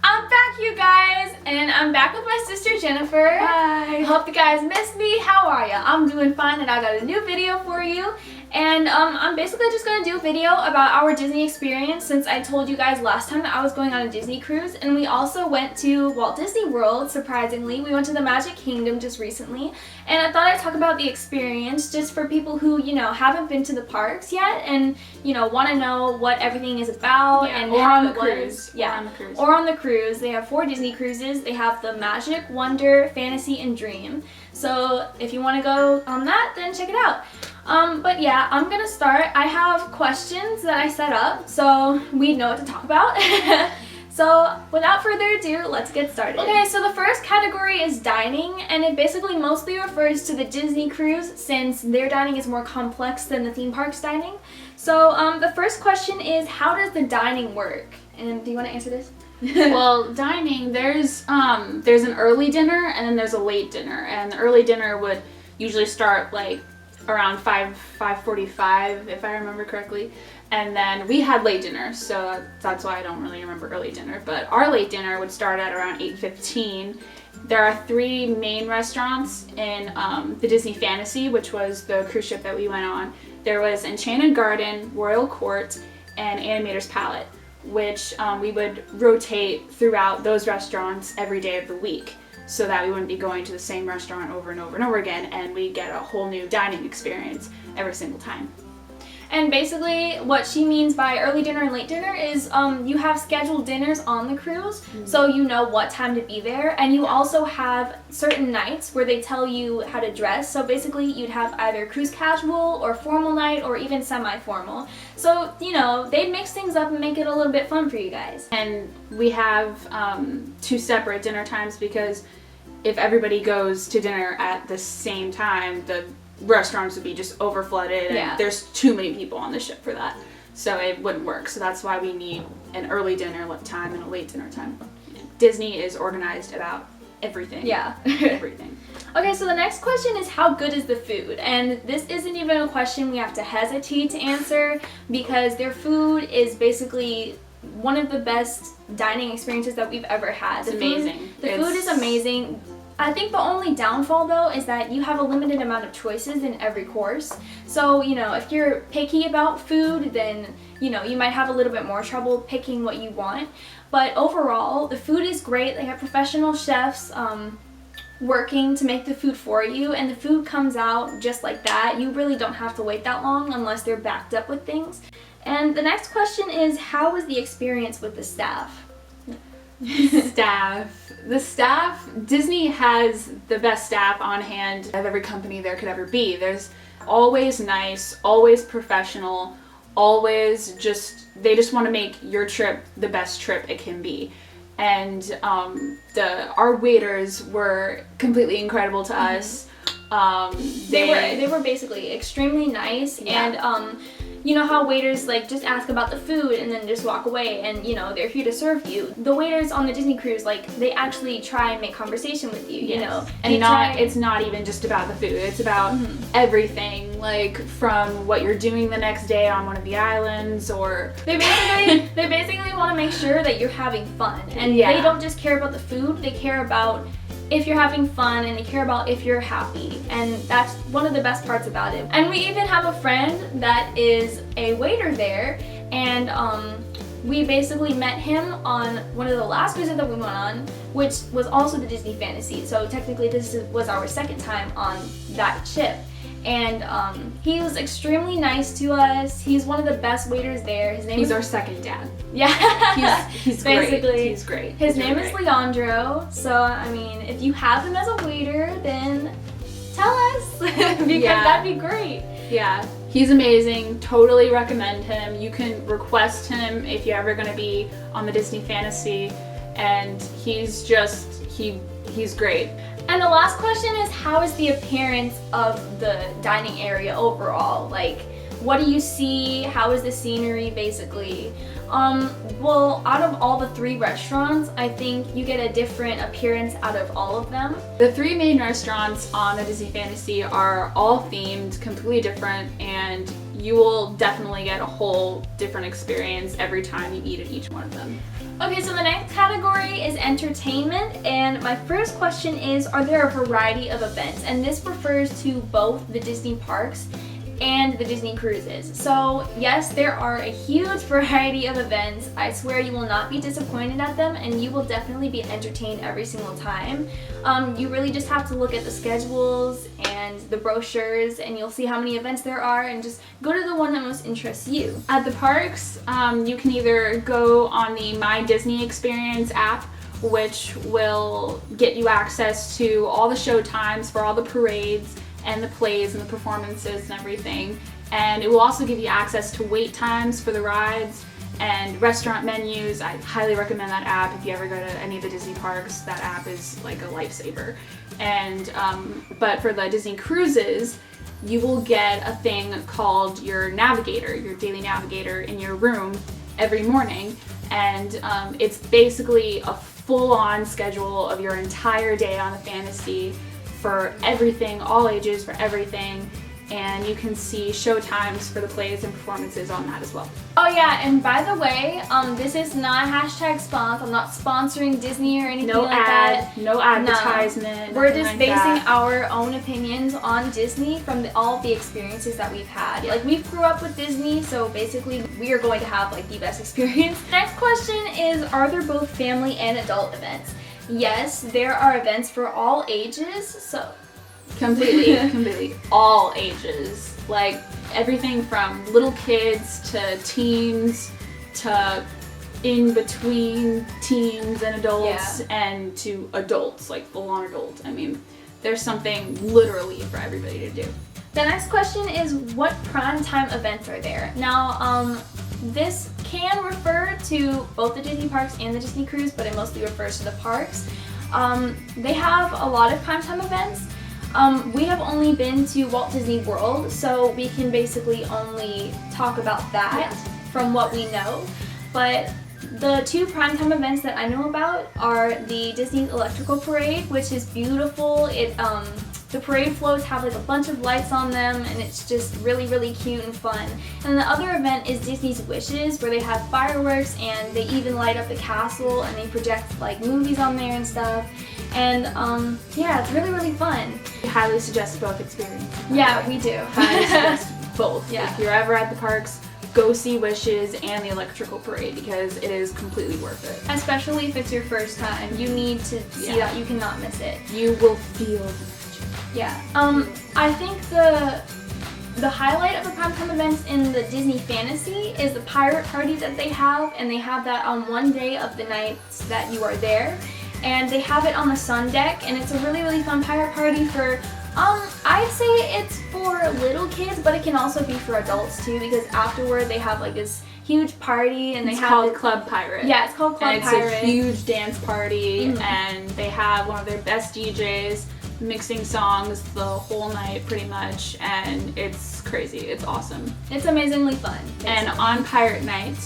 I'm back, you guys, and I'm back with my sister Jennifer. Hi. Hope you guys missed me. How are ya? I'm doing fine, and I got a new video for you. And I'm basically just gonna do a video about our Disney experience, since I told you guys last time that I was going on a Disney cruise, and we also went to Walt Disney World. Surprisingly, we went to the Magic Kingdom just recently, and I thought I'd talk about the experience just for people who, you know, haven't been to the parks yet and, you know, want to know what everything is about and or how on the it cruise. was. Yeah, or on the cruise. Or on the cruise. They have 4 Disney cruises. They have the Magic, Wonder, Fantasy, and Dream. So if you want to go on that, then check it out. But yeah, I'm gonna start. I have questions that I set up so we know what to talk about. So without further ado, let's get started. Okay, so the first category is dining, and it basically mostly refers to the Disney cruise since their dining is more complex than the theme park's dining. So the first question is, how does the dining work? And do you want to answer this? Well, dining, there's an early dinner and then there's a late dinner, and the early dinner would usually start like around 5:45 if I remember correctly, and then we had late dinner, so that's why I don't really remember early dinner, but our late dinner would start at around 8:15. There are 3 main restaurants in the Disney Fantasy, which was the cruise ship that we went on. There was Enchanted Garden, Royal Court, and Animator's Palette, which we would rotate throughout those restaurants every day of the week, so that we wouldn't be going to the same restaurant over and over and over again, and we get a whole new dining experience every single time. And basically what she means by early dinner and late dinner is you have scheduled dinners on the cruise, so you know what time to be there, and you also have certain nights where they tell you how to dress. So basically you'd have either cruise casual or formal night or even semi-formal. So, you know, they mix things up and make it a little bit fun for you guys. And we have 2 separate dinner times, because if everybody goes to dinner at the same time, the restaurants would be just over flooded, and there's too many people on the ship for that, so it wouldn't work. So that's why we need an early dinner time and a late dinner time. Disney is organized about everything. Yeah. Everything. Okay, so the next question is, how good is the food? And this isn't even a question we have to hesitate to answer, because their food is basically one of the best dining experiences that we've ever had. It's amazing. The food is amazing. I think the only downfall though is that you have a limited amount of choices in every course. So, you know, if you're picky about food, then, you know, you might have a little bit more trouble picking what you want. But overall, the food is great. They have professional chefs working to make the food for you, and the food comes out just like that. You really don't have to wait that long unless they're backed up with things. And the next question is, how was the experience with the staff? The staff, Disney has the best staff on hand of every company there could ever be. There's always nice, always professional, always they just want to make your trip the best trip it can be. And our waiters were completely incredible to us. They were basically extremely nice, and you know how waiters like just ask about the food and then just walk away, and you know they're here to serve you. The waiters on the Disney cruise, like, they actually try and make conversation with you, you know. And it's not even just about the food. It's about everything, like from what you're doing the next day on one of the islands, or they basically want to make sure that you're having fun, and they don't just care about the food. They care about if you're having fun, and they care about if you're happy, and that's one of the best parts about it. And we even have a friend that is a waiter there, and we basically met him on one of the last cruises that we went on, which was also the Disney Fantasy. So technically this was our second time on that ship. And he was extremely nice to us. He's one of the best waiters there. He's our second dad. Yeah. He's basically great. He's great. His name is Leandro. So, I mean, if you have him as a waiter, then tell us, because that'd be great. Yeah. He's amazing. Totally recommend him. You can request him if you're ever going to be on the Disney Fantasy, and he's great. And the last question is, how is the appearance of the dining area overall? Like, what do you see? How is the scenery, basically? Well, out of all the 3 restaurants, I think you get a different appearance out of all of them. The 3 main restaurants on the Disney Fantasy are all themed, completely different, and you will definitely get a whole different experience every time you eat at each one of them. Okay, so the next category is entertainment, and my first question is, are there a variety of events? And this refers to both the Disney parks and the Disney cruises. So yes, there are a huge variety of events. I swear you will not be disappointed at them, and you will definitely be entertained every single time. You really just have to look at the schedules and the brochures, and you'll see how many events there are, and just go to the one that most interests you. At the parks, you can either go on the My Disney Experience app, which will get you access to all the show times for all the parades and the plays and the performances and everything. And it will also give you access to wait times for the rides and restaurant menus. I highly recommend that app if you ever go to any of the Disney parks. That app is like a lifesaver. And but for the Disney cruises, you will get a thing called your navigator, your daily navigator, in your room every morning. And it's basically a full-on schedule of your entire day on the Fantasy for everything, all ages, for everything, and you can see show times for the plays and performances on that as well. Oh yeah, and by the way, this is not hashtag sponsor. I'm not sponsoring Disney or anything like that. No advertisement. No. We're just basing our own opinions on Disney from all the experiences that we've had. Like, we grew up with Disney, so basically we are going to have like the best experience. Next question is, are there both family and adult events? Yes, there are events for all ages, so... Completely. All ages. Like, everything from little kids to teens to in between teens and adults, and to adults, like full-on adult. I mean, there's something literally for everybody to do. The next question is, what primetime events are there? Now, this can refer to both the Disney parks and the Disney cruise, but it mostly refers to the parks. They have a lot of primetime events. We have only been to Walt Disney World, so we can basically only talk about that from what we know. But the two primetime events that I know about are the Disney's Electrical Parade, which is beautiful. The parade floats have like a bunch of lights on them, and it's just really, really cute and fun. And the other event is Disney's Wishes, where they have fireworks and they even light up the castle and they project like movies on there and stuff. And yeah, it's really, really fun. We highly suggest both experiences. Yeah, we do. Highly suggest both. Yeah. If you're ever at the parks, go see Wishes and the Electrical Parade, because it is completely worth it. Especially if it's your first time. You need to see that. You cannot miss it. You will feel the magic. Yeah. I think the highlight of the primetime events in the Disney Fantasy is the pirate parties that they have, and they have that on one day of the nights that you are there. And they have it on the sun deck, and it's a really, really fun pirate party for, I'd say it's for little kids, but it can also be for adults too, because afterward they have like this huge party, and it's called Club Pirate. Yeah, it's called Club Pirate. And it's a huge dance party, and they have one of their best DJs mixing songs the whole night pretty much, and it's crazy. It's awesome. It's amazingly fun. Basically. And on Pirate Night,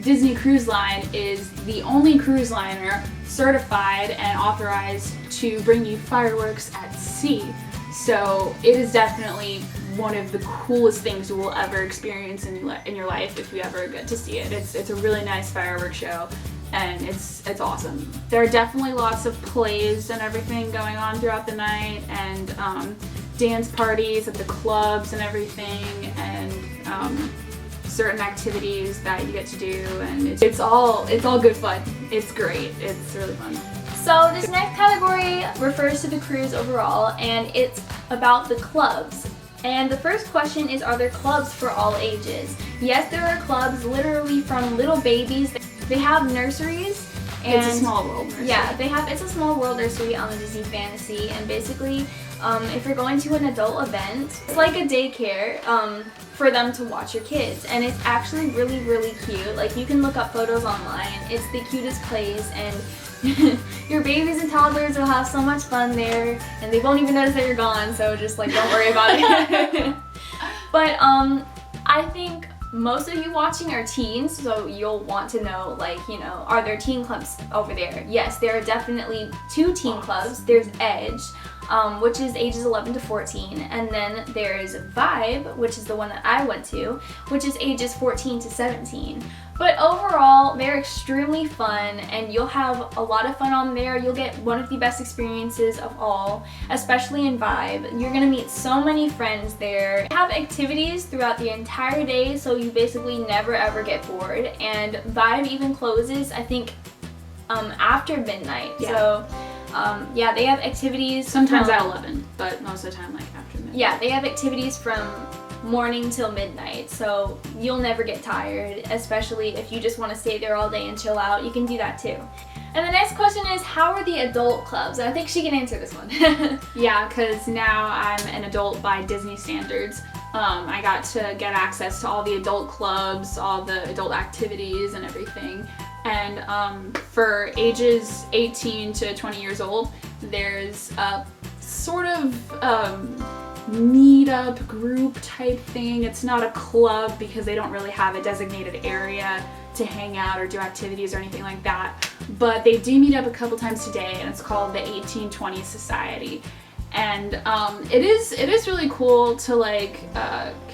Disney Cruise Line is the only cruise liner certified and authorized to bring you fireworks at sea. So it is definitely one of the coolest things you will ever experience in your life if you ever get to see it. It's a really nice fireworks show, and it's awesome. There are definitely lots of plays and everything going on throughout the night, and dance parties at the clubs and everything, and certain activities that you get to do, and it's all good fun. It's great. It's really fun. So this next category refers to the cruise overall, and it's about the clubs. And the first question is, are there clubs for all ages? Yes, there are clubs literally from little babies. They have nurseries. And it's a small world nursery. Yeah, it's a small world nursery on the Disney Fantasy, and basically if you're going to an adult event, it's like a daycare for them to watch your kids, and it's actually really, really cute. Like, you can look up photos online. It's the cutest place, and your babies and toddlers will have so much fun there, and they won't even notice that you're gone, so just like don't worry about it. But I think most of you watching are teens, so you'll want to know, like, you know, are there teen clubs over there? Yes, there are definitely 2 teen clubs. There's Edge, which is ages 11 to 14, and then there's Vibe, which is the one that I went to, which is ages 14 to 17. But overall, they're extremely fun, and you'll have a lot of fun on there. You'll get one of the best experiences of all, especially in Vibe. You're gonna meet so many friends there. They have activities throughout the entire day, so you basically never ever get bored. And Vibe even closes, I think, after midnight. Yeah. So, yeah, they have activities. Sometimes at 11, but most of the time, like, after midnight. Yeah, they have activities from morning till midnight, so you'll never get tired, especially if you just want to stay there all day and chill out. You can do that too. And the next question is, how are the adult clubs? And I think she can answer this one. Yeah, because now I'm an adult by Disney standards. I got to get access to all the adult clubs, all the adult activities and everything. And for ages 18 to 20 years old, there's a sort of meet-up group type thing. It's not a club because they don't really have a designated area to hang out or do activities or anything like that. But they do meet up a couple times a day, and it's called the 1820 Society. And it is really cool to like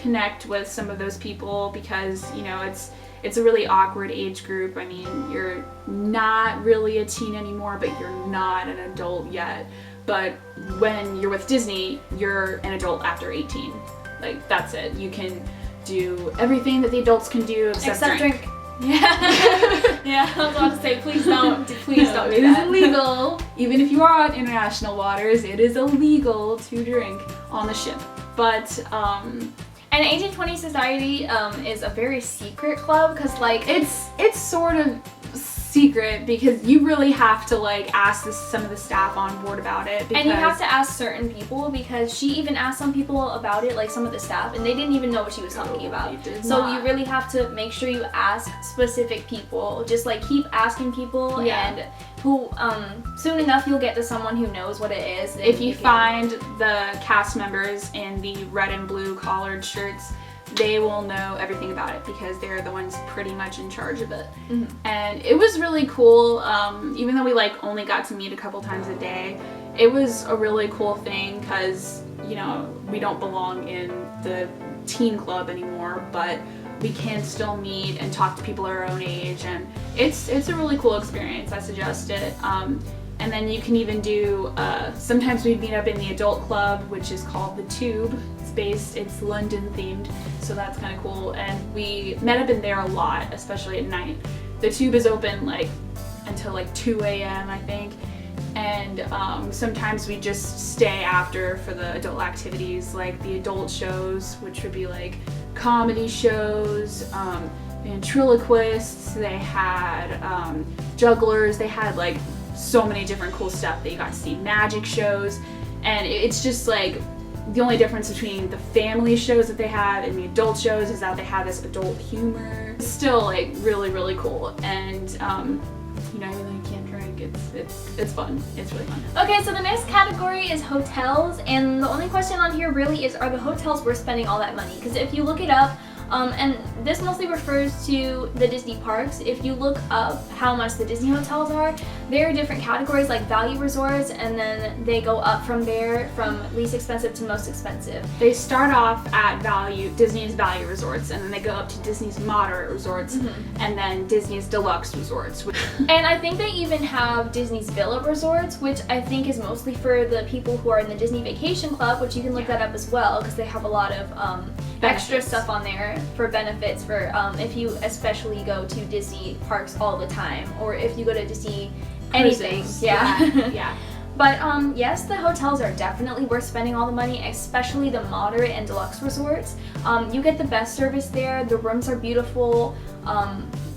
connect with some of those people because, you know, it's a really awkward age group. I mean, you're not really a teen anymore, but you're not an adult yet. But when you're with Disney, you're an adult after 18. Like, that's it. You can do everything that the adults can do except drink. Yeah. Yeah, I was about to say, please don't do that. It is illegal. Even if you are on international waters, it is illegal to drink on the ship. But, and 1820 Society is a very secret club because, like, it's sort of secret because you really have to like ask some of the staff on board about it, and you have to ask certain people because she even asked some people about it, like some of the staff, and they didn't even know what she was talking about. So you really have to make sure you ask specific people. Just like keep asking people, and who soon enough you'll get to someone who knows what it is. If you find the cast members in the red and blue collared shirts, they will know everything about it because they're the ones pretty much in charge of it. Mm-hmm. And it was really cool. Even though we like only got to meet a couple times a day, it was a really cool thing because, you know, we don't belong in the teen club anymore, but we can still meet and talk to people our own age, and it's a really cool experience. I suggest it. And then you can even do, sometimes we meet up in the adult club, which is called the Tube. It's London themed, so that's kind of cool. And we met up in there a lot, especially at night. The Tube is open like until like 2 a.m. I think. And sometimes we just stay after for the adult activities, like the adult shows, which would be like comedy shows, ventriloquists, they had jugglers, they had like so many different cool stuff that you got to see, magic shows, and it's just like the only difference between the family shows that they have and the adult shows is that they have this adult humor. It's still like really, really cool, and you know, even though you can't drink, it's fun. It's really fun. Okay, so the next category is hotels, and the only question on here really is, are the hotels worth spending all that money? Because if you look it up, and this mostly refers to the Disney parks. If you look up how much the Disney hotels are, there are different categories like value resorts, and then they go up from there from least expensive to most expensive. They start off at Disney's value resorts, and then they go up to Disney's moderate resorts, and then Disney's deluxe resorts. And I think they even have Disney's Villa resorts, which I think is mostly for the people who are in the Disney Vacation Club, which you can look that up as well because they have a lot of extra stuff on there for benefits for if you especially go to Disney parks all the time, or if you go to Disney anything. Yeah. But yes, the hotels are definitely worth spending all the money, especially the moderate and deluxe resorts. You get the best service there. The rooms are beautiful.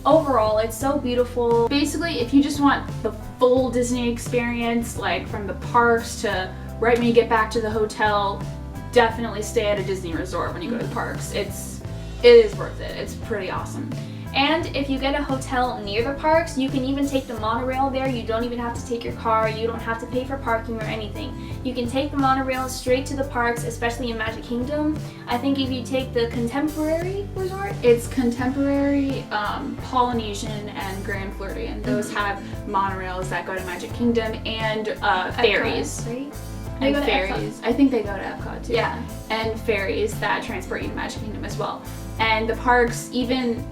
Overall, it's so beautiful. Basically, if you just want the full Disney experience, like from the parks to right when you get back to the hotel, definitely stay at a Disney resort when you go to the parks. It is worth it. It's pretty awesome. And if you get a hotel near the parks, you can even take the monorail there. You don't even have to take your car. You don't have to pay for parking or anything. You can take the monorail straight to the parks, especially in Magic Kingdom. I think if you take the Contemporary Resort, it's Contemporary, Polynesian, and Grand Floridian. Those have monorails that go to Magic Kingdom, and ferries. Epcot, right? And ferries. I think they go to Epcot too. Yeah. And ferries that transport you to Magic Kingdom as well. And the parks, even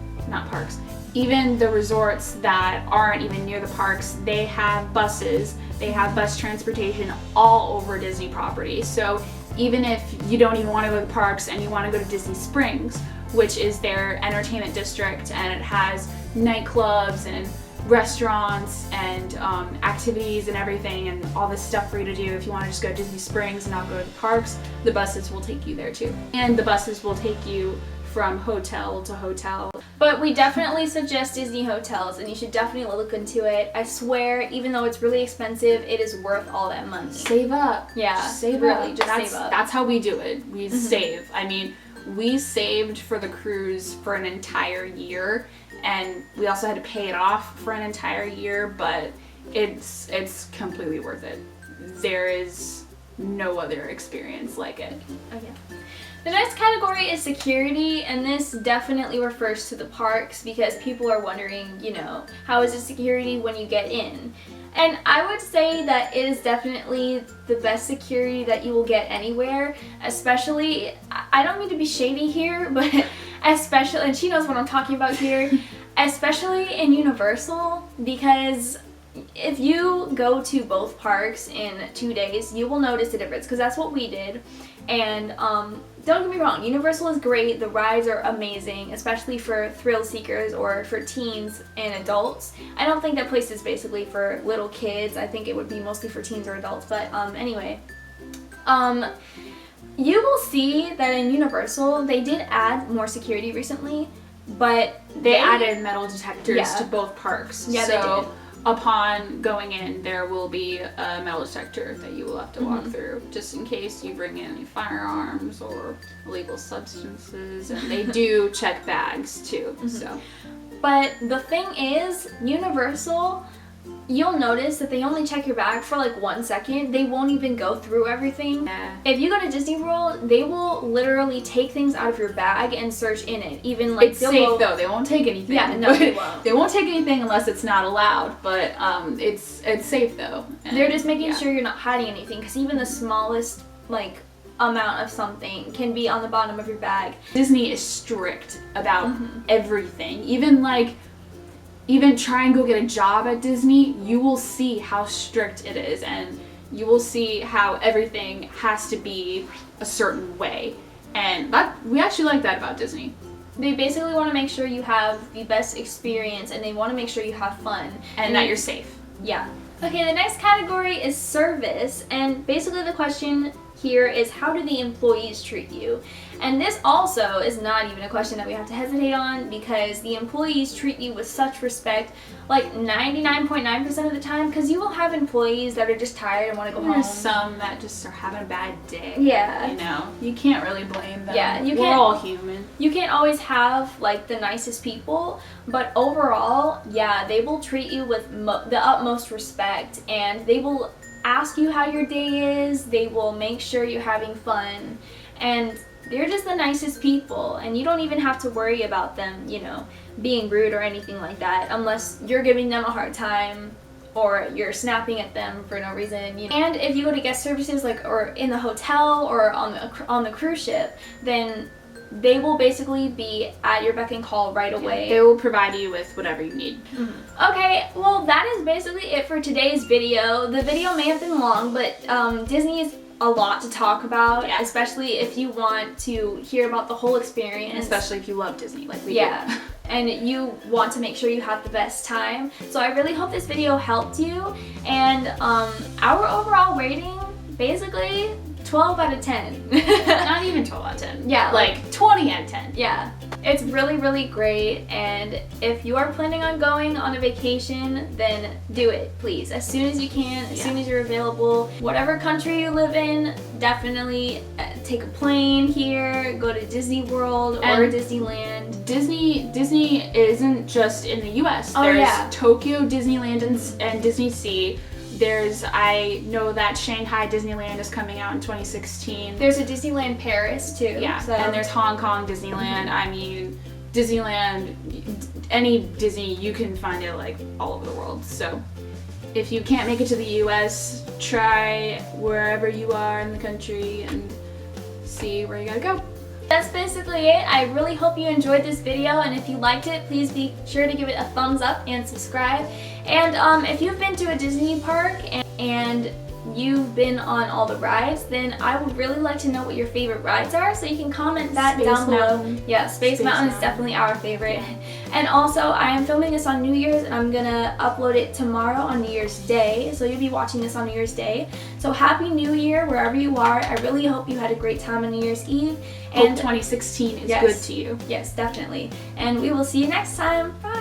the resorts that aren't even near the parks, they have buses, they have bus transportation all over Disney property. So even if you don't even want to go to the parks and you want to go to Disney Springs, which is their entertainment district, and it has nightclubs and restaurants and activities and everything and all this stuff for you to do. If you want to just go to Disney Springs and not go to the parks, the buses will take you there too. And the buses will take you from hotel to hotel. But we definitely suggest Disney hotels, and you should definitely look into it. I swear, even though it's really expensive, it is worth all that money. Save up. Yeah, save really, up. just save up. That's how we do it. We save. I mean, we saved for the cruise for an entire year, and we also had to pay it off for an entire year, but it's completely worth it. There is no other experience like it. Okay. The next category is security, and this definitely refers to the parks because people are wondering, how is the security when you get in? And I would say that it is definitely the best security that you will get anywhere, especially, I don't mean to be shady here, but especially, and she knows what I'm talking about here, especially in Universal, because if you go to both parks in 2 days, you will notice a difference, because that's what we did. And don't get me wrong, Universal is great, the rides are amazing, especially for thrill seekers or for teens and adults. I don't think that place is basically for little kids, I think it would be mostly for teens or adults, but anyway. You will see that in Universal, they did add more security recently, but they added metal detectors to both parks. Yeah, so they did. Upon going in, there will be a metal detector that you will have to walk through, just in case you bring in any firearms or illegal substances, and they do check bags too. So, but the thing is, Universal, you'll notice that they only check your bag for like 1 second. They won't even go through everything. Yeah. If you go to Disney World, they will literally take things out of your bag and search in it. Even like it's safe though. They won't take anything. Yeah, no, they won't. They won't take anything unless it's not allowed. But it's safe though. And they're just making sure you're not hiding anything, because even the smallest amount of something can be on the bottom of your bag. Disney is strict about everything. Even try and go get a job at Disney, you will see how strict it is, and you will see how everything has to be a certain way. And we actually like that about Disney. They basically want to make sure you have the best experience, and they want to make sure you have fun. And that you're safe. Yeah. Okay, the next category is service, and basically the question here is, how do the employees treat you? And this also is not even a question that we have to hesitate on, because the employees treat you with such respect, like 99.9% of the time, because you will have employees that are just tired and want to go home. There's some that just are having a bad day. Yeah. You can't really blame them. Yeah, we're all human. You can't always have the nicest people, but overall, yeah, they will treat you with the utmost respect, and they will ask you how your day is, they will make sure you're having fun, and they're just the nicest people, and you don't even have to worry about them, being rude or anything like that, unless you're giving them a hard time or you're snapping at them for no reason. And if you go to guest services, or in the hotel or on the cruise ship, then they will basically be at your beck and call right away. They will provide you with whatever you need. Okay, well that is basically it for today's video. The video may have been long, but Disney is a lot to talk about, especially if you want to hear about the whole experience. Especially if you love Disney like we do. And you want to make sure you have the best time. So I really hope this video helped you, and our overall rating, basically 12 out of 10. Not even 12 out of 10. Yeah. 20 out of 10. Yeah. It's really, really great, and if you are planning on going on a vacation, then do it, please. As soon as you can, as soon as you're available. Whatever country you live in, definitely take a plane here, go to Disney World or Disneyland. Disney isn't just in the U.S. Oh, There's yeah. Tokyo Disneyland and Disney Sea. I know that Shanghai Disneyland is coming out in 2016. There's a Disneyland Paris too. Yeah, so. and there's Hong Kong Disneyland. I mean, Disneyland, any Disney, you can find it like all over the world. So if you can't make it to the U.S., try wherever you are in the country and see where you gotta go. That's basically it. I really hope you enjoyed this video, and if you liked it, please be sure to give it a thumbs up and subscribe. And if you've been to a Disney park and you've been on all the rides, then I would really like to know what your favorite rides are, so you can comment that down below. Yeah, Space Mountain is definitely our favorite. And also, I am filming this on New Year's, and I'm gonna upload it tomorrow on New Year's Day, so you'll be watching this on New Year's Day. So Happy New Year wherever you are. I really hope you had a great time on New Year's Eve. And 2016 is good to you. Yes, definitely. And we will see you next time. Bye!